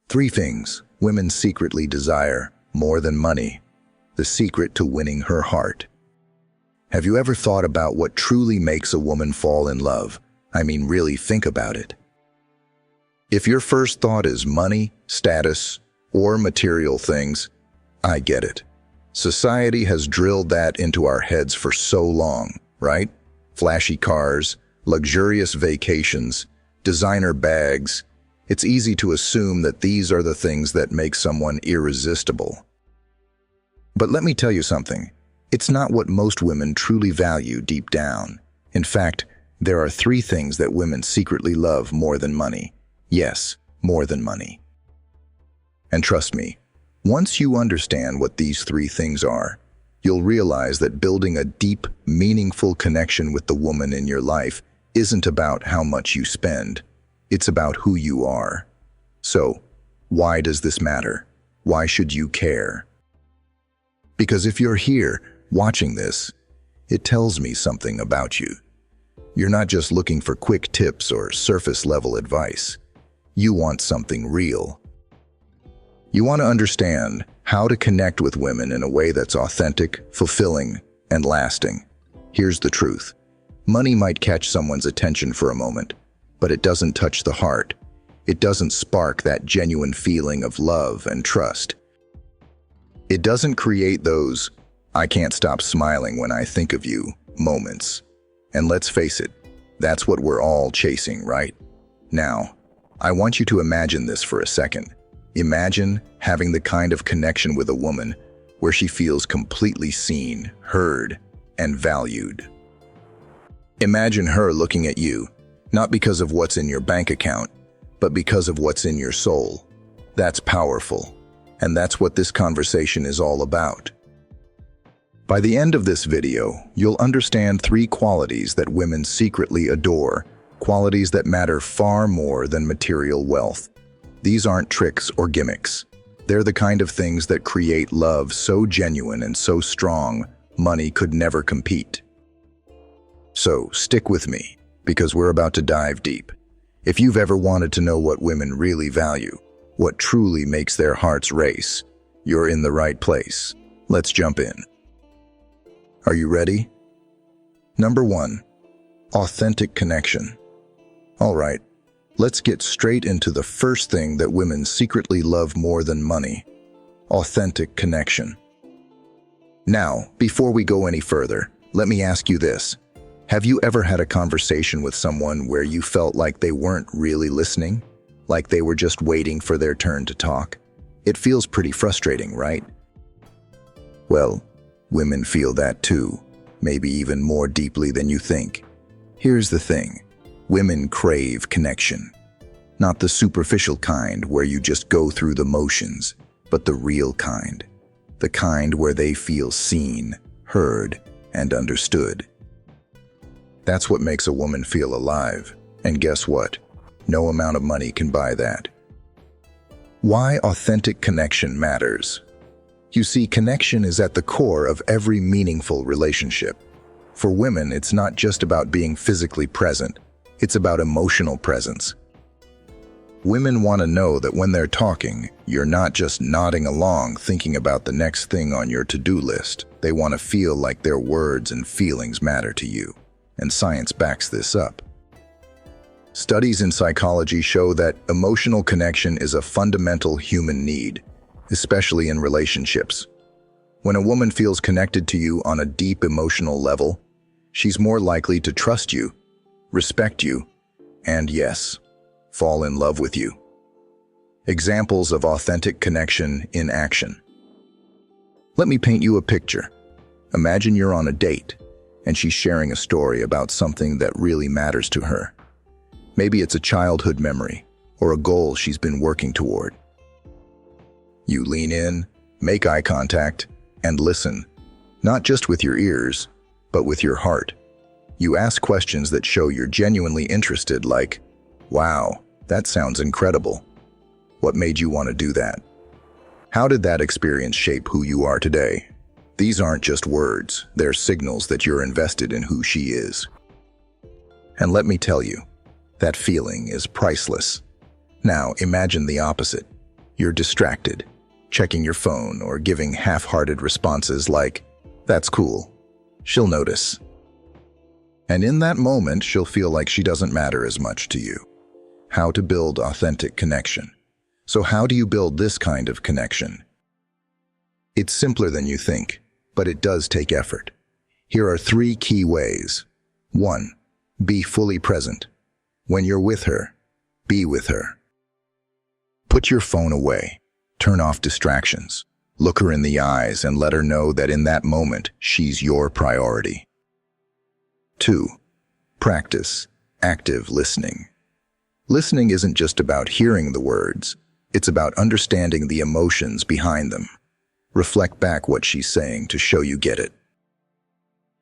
3 things women secretly desire more than money. The secret to winning her heart. Have you ever thought about what truly makes a woman fall in love? I mean, really think about it. If your first thought is money, status, or material things, I get it. Society has drilled that into our heads for so long, right? Flashy cars, luxurious vacations, designer bags. It's easy to assume that these are the things that make someone irresistible. But let me tell you something. It's not what most women truly value deep down. In fact, there are 3 things that women secretly love more than money. Yes, more than money. And trust me, once you understand what these 3 things are, you'll realize that building a deep, meaningful connection with the woman in your life isn't about how much you spend. It's about who you are. So, why does this matter? Why should you care? Because if you're here, watching this, it tells me something about you. You're not just looking for quick tips or surface-level advice. You want something real. You want to understand how to connect with women in a way that's authentic, fulfilling, and lasting. Here's the truth. Money might catch someone's attention for a moment, but it doesn't touch the heart. It doesn't spark that genuine feeling of love and trust. It doesn't create those, "I can't stop smiling when I think of you" moments. And let's face it, that's what we're all chasing, right? Now, I want you to imagine this for a second. Imagine having the kind of connection with a woman where she feels completely seen, heard, and valued. Imagine her looking at you, not because of what's in your bank account, but because of what's in your soul. That's powerful, and that's what this conversation is all about. By the end of this video, you'll understand 3 qualities that women secretly adore, qualities that matter far more than material wealth. These aren't tricks or gimmicks. They're the kind of things that create love so genuine and so strong, money could never compete. So stick with me, because we're about to dive deep. If you've ever wanted to know what women really value, what truly makes their hearts race, you're in the right place. Let's jump in. Are you ready? Number 1, authentic connection. All right, let's get straight into the first thing that women secretly love more than money: authentic connection. Now, before we go any further, let me ask you this. Have you ever had a conversation with someone where you felt like they weren't really listening? Like they were just waiting for their turn to talk? It feels pretty frustrating, right? Well, women feel that too, maybe even more deeply than you think. Here's the thing. Women crave connection. Not the superficial kind where you just go through the motions, but the real kind. The kind where they feel seen, heard, and understood. That's what makes a woman feel alive. And guess what? No amount of money can buy that. Why authentic connection matters. You see, connection is at the core of every meaningful relationship. For women, it's not just about being physically present. It's about emotional presence. Women want to know that when they're talking, you're not just nodding along thinking about the next thing on your to-do list. They want to feel like their words and feelings matter to you. And science backs this up. Studies in psychology show that emotional connection is a fundamental human need, especially in relationships. When a woman feels connected to you on a deep emotional level, she's more likely to trust you, respect you, and yes, fall in love with you. Examples of authentic connection in action. Let me paint you a picture. Imagine you're on a date, and she's sharing a story about something that really matters to her. Maybe it's a childhood memory or a goal she's been working toward. You lean in, make eye contact, and listen, not just with your ears, but with your heart. You ask questions that show you're genuinely interested, like, "Wow, that sounds incredible. What made you want to do that? How did that experience shape who you are today?" These aren't just words, they're signals that you're invested in who she is. And let me tell you, that feeling is priceless. Now, imagine the opposite. You're distracted, checking your phone or giving half-hearted responses like, "That's cool." She'll notice. And in that moment, she'll feel like she doesn't matter as much to you. How to build authentic connection. So how do you build this kind of connection? It's simpler than you think, but it does take effort. Here are 3 key ways. 1. Be fully present. When you're with her, be with her. Put your phone away. Turn off distractions. Look her in the eyes and let her know that in that moment, she's your priority. 2. Practice active listening. Listening isn't just about hearing the words. It's about understanding the emotions behind them. Reflect back what she's saying to show you get it.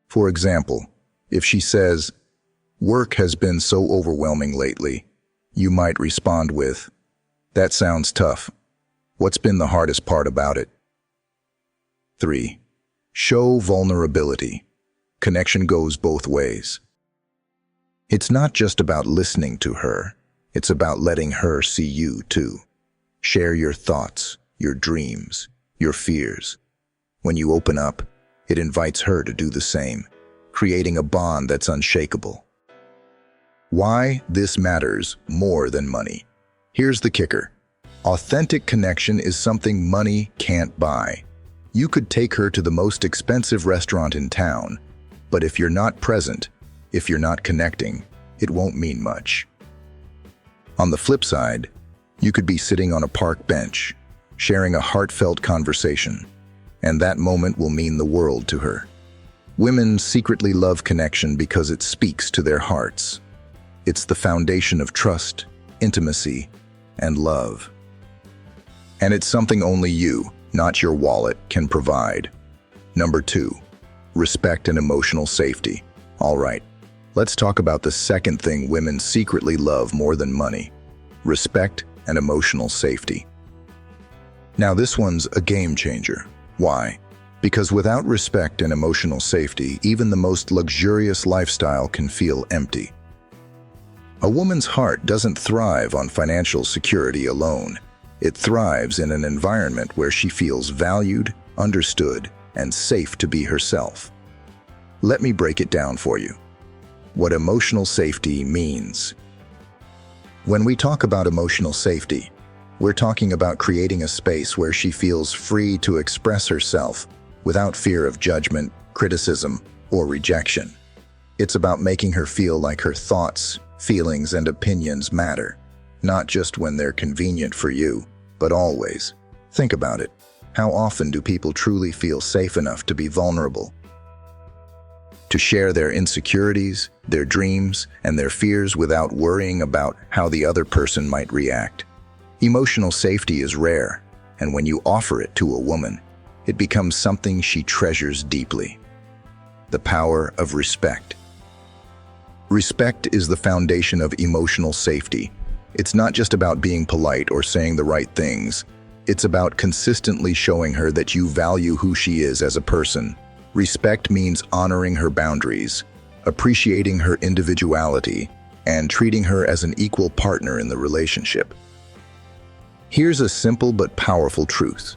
For example, if she says, "Work has been so overwhelming lately," you might respond with, "That sounds tough. What's been the hardest part about it?" 3. Show vulnerability. Connection goes both ways. It's not just about listening to her. It's about letting her see you too. Share your thoughts, your dreams, your fears. When you open up, it invites her to do the same, creating a bond that's unshakable. Why this matters more than money. Here's the kicker. Authentic connection is something money can't buy. You could take her to the most expensive restaurant in town, but if you're not present, if you're not connecting, it won't mean much. On the flip side, you could be sitting on a park bench, sharing a heartfelt conversation, and that moment will mean the world to her. Women secretly love connection because it speaks to their hearts. It's the foundation of trust, intimacy, and love. And it's something only you, not your wallet, can provide. Number 2, respect and emotional safety. All right, let's talk about the second thing women secretly love more than money: respect and emotional safety. Now this one's a game changer. Why? Because without respect and emotional safety, even the most luxurious lifestyle can feel empty. A woman's heart doesn't thrive on financial security alone. It thrives in an environment where she feels valued, understood, and safe to be herself. Let me break it down for you. What emotional safety means. When we talk about emotional safety, we're talking about creating a space where she feels free to express herself without fear of judgment, criticism, or rejection. It's about making her feel like her thoughts, feelings, and opinions matter, not just when they're convenient for you, but always. Think about it. How often do people truly feel safe enough to be vulnerable? To share their insecurities, their dreams, and their fears without worrying about how the other person might react. Emotional safety is rare, and when you offer it to a woman, it becomes something she treasures deeply. The power of respect. Respect is the foundation of emotional safety. It's not just about being polite or saying the right things. It's about consistently showing her that you value who she is as a person. Respect means honoring her boundaries, appreciating her individuality, and treating her as an equal partner in the relationship. Here's a simple but powerful truth.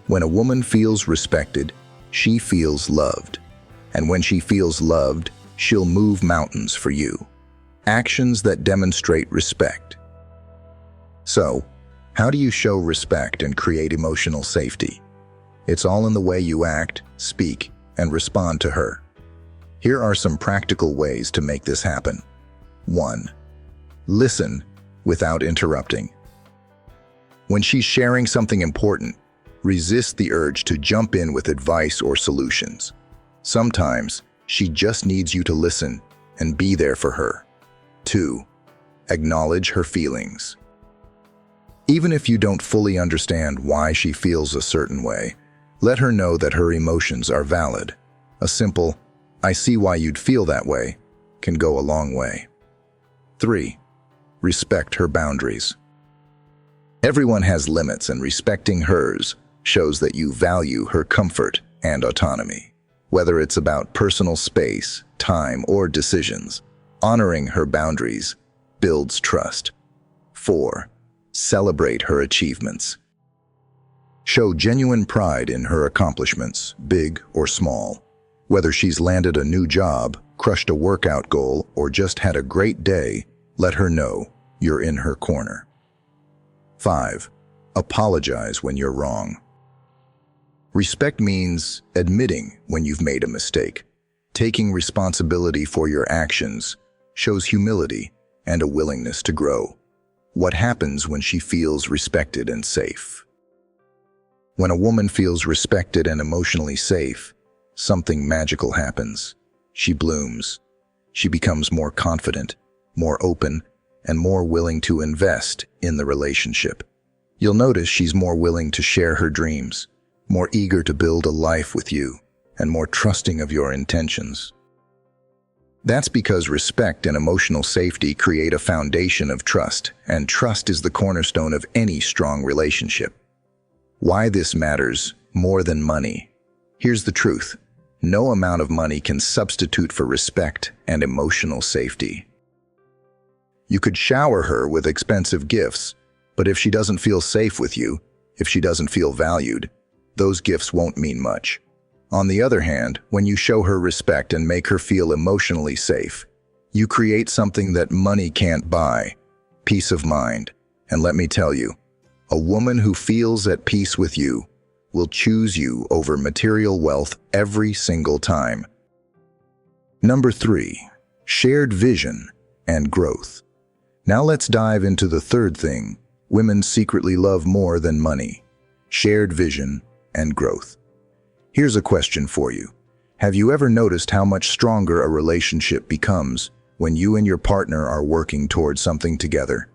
When a woman feels respected, she feels loved. And when she feels loved, she'll move mountains for you. Actions that demonstrate respect. So, how do you show respect and create emotional safety? It's all in the way you act, speak, and respond to her. Here are some practical ways to make this happen. 1. Listen without interrupting. When she's sharing something important, resist the urge to jump in with advice or solutions. Sometimes, she just needs you to listen and be there for her. 2. Acknowledge her feelings. Even if you don't fully understand why she feels a certain way, let her know that her emotions are valid. A simple, "I see why you'd feel that way," can go a long way. 3. Respect her boundaries. Everyone has limits, and respecting hers shows that you value her comfort and autonomy. Whether it's about personal space, time, or decisions, honoring her boundaries builds trust. 4. Celebrate her achievements. Show genuine pride in her accomplishments, big or small. Whether she's landed a new job, crushed a workout goal, or just had a great day, let her know you're in her corner. 5. Apologize when you're wrong. Respect means admitting when you've made a mistake. Taking responsibility for your actions shows humility and a willingness to grow. What happens when she feels respected and safe? When a woman feels respected and emotionally safe, something magical happens. She blooms. She becomes more confident, more open, and more willing to invest in the relationship. You'll notice she's more willing to share her dreams, more eager to build a life with you, and more trusting of your intentions. That's because respect and emotional safety create a foundation of trust, and trust is the cornerstone of any strong relationship. Why this matters more than money? Here's the truth. No amount of money can substitute for respect and emotional safety. You could shower her with expensive gifts, but if she doesn't feel safe with you, if she doesn't feel valued, those gifts won't mean much. On the other hand, when you show her respect and make her feel emotionally safe, you create something that money can't buy, peace of mind. And let me tell you, a woman who feels at peace with you will choose you over material wealth every single time. Number 3, shared vision and growth. Now let's dive into the third thing women secretly love more than money: shared vision and growth. Here's a question for you. Have you ever noticed how much stronger a relationship becomes when you and your partner are working towards something together?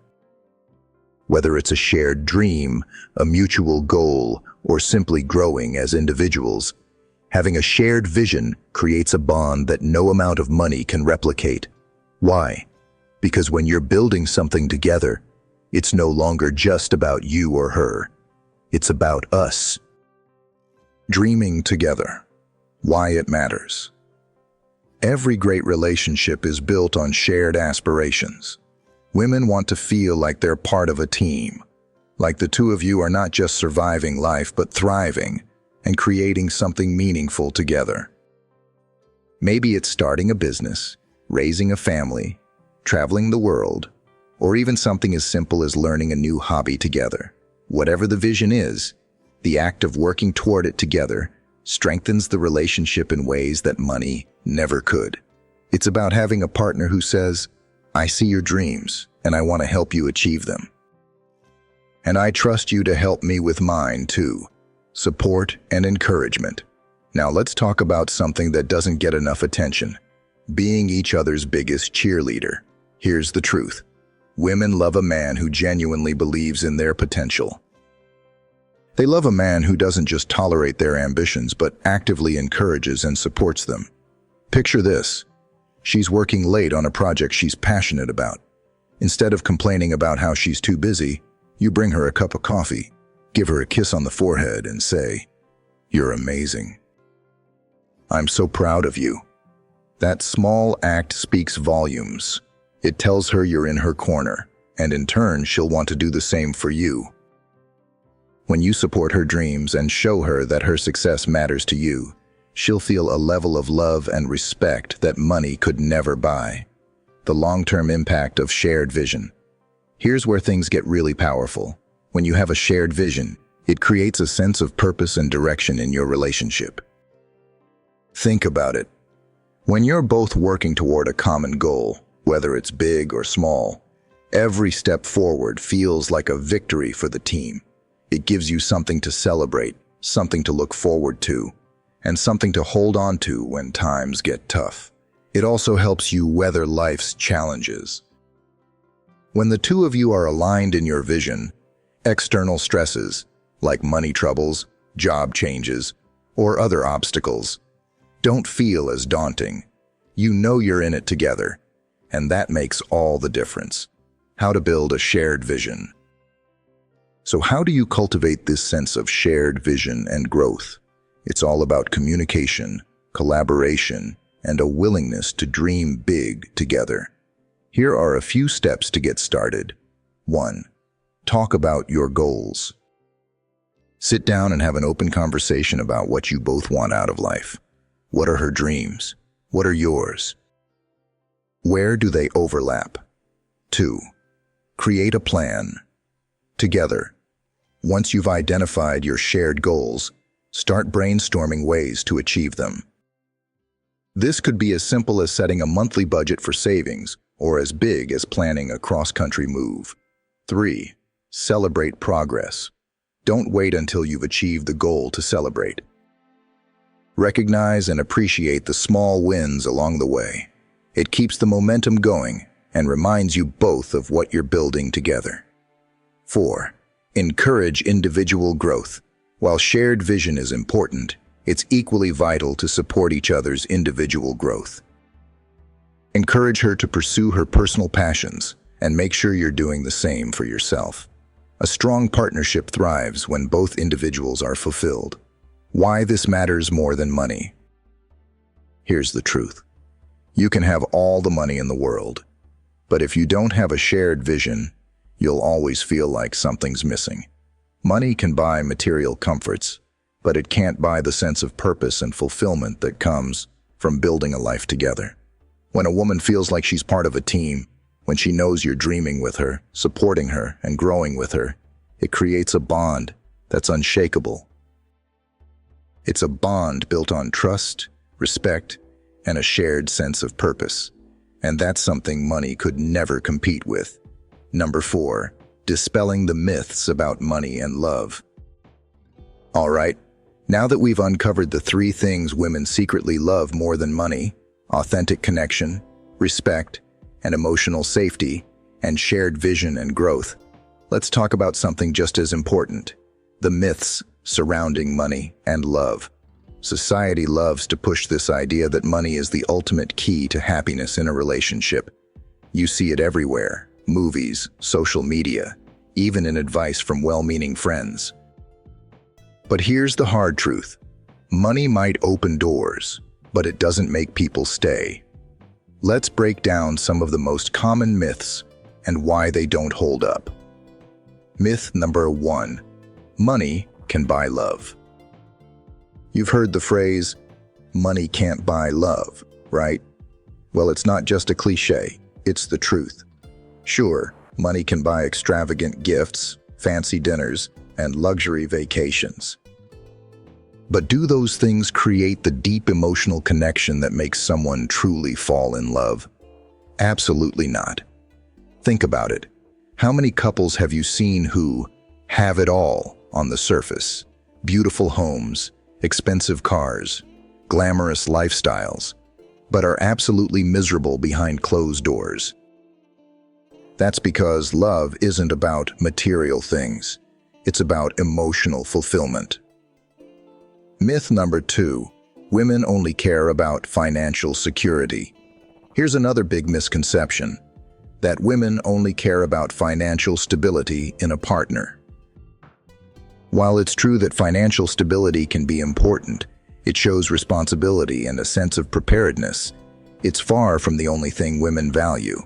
Whether it's a shared dream, a mutual goal, or simply growing as individuals, having a shared vision creates a bond that no amount of money can replicate. Why? Because when you're building something together, it's no longer just about you or her. It's about us. Dreaming together. Why it matters. Every great relationship is built on shared aspirations. Women want to feel like they're part of a team, like the two of you are not just surviving life but thriving and creating something meaningful together. Maybe it's starting a business, raising a family, traveling the world, or even something as simple as learning a new hobby together. Whatever the vision is, the act of working toward it together strengthens the relationship in ways that money never could. It's about having a partner who says, "I see your dreams, and I want to help you achieve them. And I trust you to help me with mine too." Support and encouragement. Now let's talk about something that doesn't get enough attention: being each other's biggest cheerleader. Here's the truth. Women love a man who genuinely believes in their potential. They love a man who doesn't just tolerate their ambitions but actively encourages and supports them. Picture this. She's working late on a project she's passionate about. Instead of complaining about how she's too busy, you bring her a cup of coffee, give her a kiss on the forehead, and say, "You're amazing. I'm so proud of you." That small act speaks volumes. It tells her you're in her corner, and in turn, she'll want to do the same for you. When you support her dreams and show her that her success matters to you, she'll feel a level of love and respect that money could never buy. The long-term impact of shared vision. Here's where things get really powerful. When you have a shared vision, it creates a sense of purpose and direction in your relationship. Think about it. When you're both working toward a common goal, whether it's big or small, every step forward feels like a victory for the team. It gives you something to celebrate, something to look forward to, and something to hold on to when times get tough. It also helps you weather life's challenges. When the two of you are aligned in your vision, external stresses, like money troubles, job changes, or other obstacles, don't feel as daunting. You know you're in it together, and that makes all the difference. How to build a shared vision. So how do you cultivate this sense of shared vision and growth? It's all about communication, collaboration, and a willingness to dream big together. Here are a few steps to get started. 1. Talk about your goals. Sit down and have an open conversation about what you both want out of life. What are her dreams? What are yours? Where do they overlap? 2. Create a plan. Together. Once you've identified your shared goals, start brainstorming ways to achieve them. This could be as simple as setting a monthly budget for savings, or as big as planning a cross-country move. 3. Celebrate progress. Don't wait until you've achieved the goal to celebrate. Recognize and appreciate the small wins along the way. It keeps the momentum going and reminds you both of what you're building together. 4. Encourage individual growth. While shared vision is important, it's equally vital to support each other's individual growth. Encourage her to pursue her personal passions and make sure you're doing the same for yourself. A strong partnership thrives when both individuals are fulfilled. Why this matters more than money? Here's the truth. You can have all the money in the world, but if you don't have a shared vision, you'll always feel like something's missing. Money can buy material comforts, but it can't buy the sense of purpose and fulfillment that comes from building a life together. When a woman feels like she's part of a team, when she knows you're dreaming with her, supporting her, and growing with her, it creates a bond that's unshakable. It's a bond built on trust, respect, and a shared sense of purpose. And that's something money could never compete with. Number 4, dispelling the myths about money and love. All right, now that we've uncovered the 3 things women secretly love more than money, authentic connection, respect, and emotional safety, and shared vision and growth, let's talk about something just as important: the myths surrounding money and love. Society loves to push this idea that money is the ultimate key to happiness in a relationship. You see it everywhere: movies, social media, even in advice from well-meaning friends. But here's the hard truth. Money might open doors, but it doesn't make people stay. Let's break down some of the most common myths and why they don't hold up. Myth number 1. Money can buy love. You've heard the phrase, money can't buy love, right? Well, it's not just a cliche, it's the truth. Sure, money can buy extravagant gifts, fancy dinners, and luxury vacations. But do those things create the deep emotional connection that makes someone truly fall in love? Absolutely not. Think about it. How many couples have you seen who have it all on the surface? Beautiful homes, expensive cars, glamorous lifestyles, but are absolutely miserable behind closed doors. That's because love isn't about material things. It's about emotional fulfillment. Myth number 2. Women only care about financial security. Here's another big misconception: that women only care about financial stability in a partner. While it's true that financial stability can be important, it shows responsibility and a sense of preparedness. It's far from the only thing women value.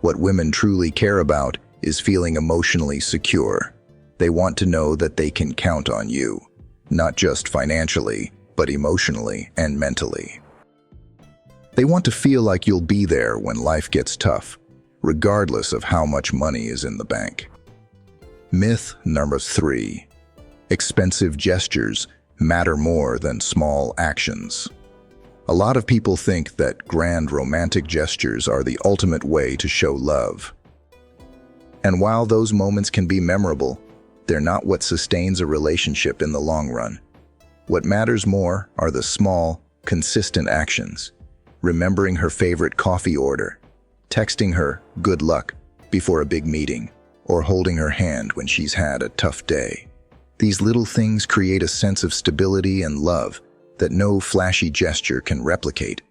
What women truly care about is feeling emotionally secure. They want to know that they can count on you, not just financially, but emotionally and mentally. They want to feel like you'll be there when life gets tough, regardless of how much money is in the bank. Myth number 3. Expensive gestures matter more than small actions. A lot of people think that grand romantic gestures are the ultimate way to show love. And while those moments can be memorable, they're not what sustains a relationship in the long run. What matters more are the small, consistent actions. Remembering her favorite coffee order, texting her "good luck" before a big meeting, or holding her hand when she's had a tough day. These little things create a sense of stability and love that no flashy gesture can replicate.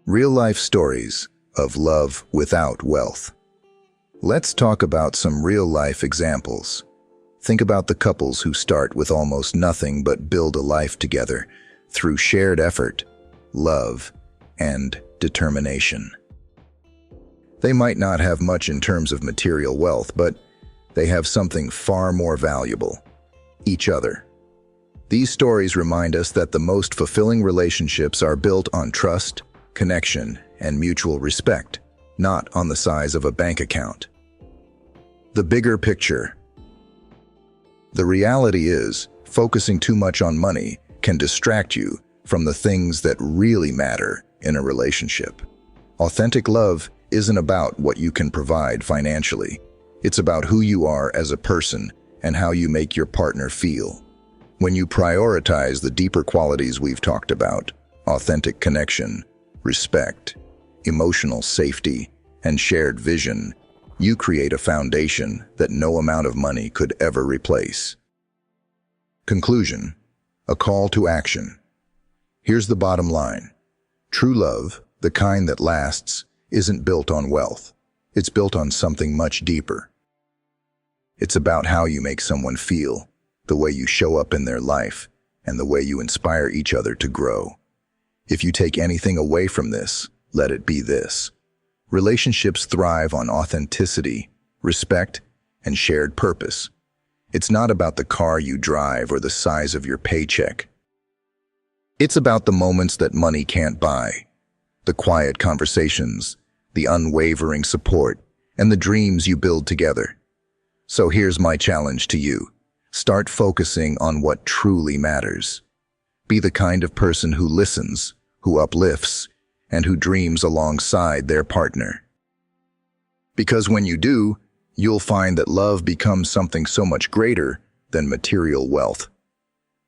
Real-life stories of love without wealth. Let's talk about some real-life examples. Think about the couples who start with almost nothing but build a life together through shared effort, love, and determination. They might not have much in terms of material wealth, but they have something far more valuable: each other. These stories remind us that the most fulfilling relationships are built on trust, connection, and mutual respect, not on the size of a bank account. The bigger picture. The reality is, focusing too much on money can distract you from the things that really matter in a relationship. Authentic love isn't about what you can provide financially. It's about who you are as a person and how you make your partner feel. When you prioritize the deeper qualities we've talked about, authentic connection, respect, emotional safety, and shared vision, you create a foundation that no amount of money could ever replace. Conclusion. A call to action. Here's the bottom line. True love, the kind that lasts, isn't built on wealth. It's built on something much deeper. It's about how you make someone feel, the way you show up in their life, and the way you inspire each other to grow. If you take anything away from this, let it be this. Relationships thrive on authenticity, respect, and shared purpose. It's not about the car you drive or the size of your paycheck. It's about the moments that money can't buy, the quiet conversations, the unwavering support, and the dreams you build together. So here's my challenge to you. Start focusing on what truly matters. Be the kind of person who listens, who uplifts, and who dreams alongside their partner. Because when you do, you'll find that love becomes something so much greater than material wealth.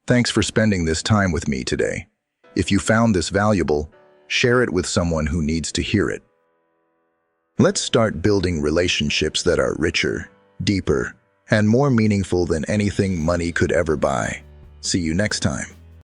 Thanks for spending this time with me today. If you found this valuable, share it with someone who needs to hear it. Let's start building relationships that are richer, deeper, and more meaningful than anything money could ever buy. See you next time.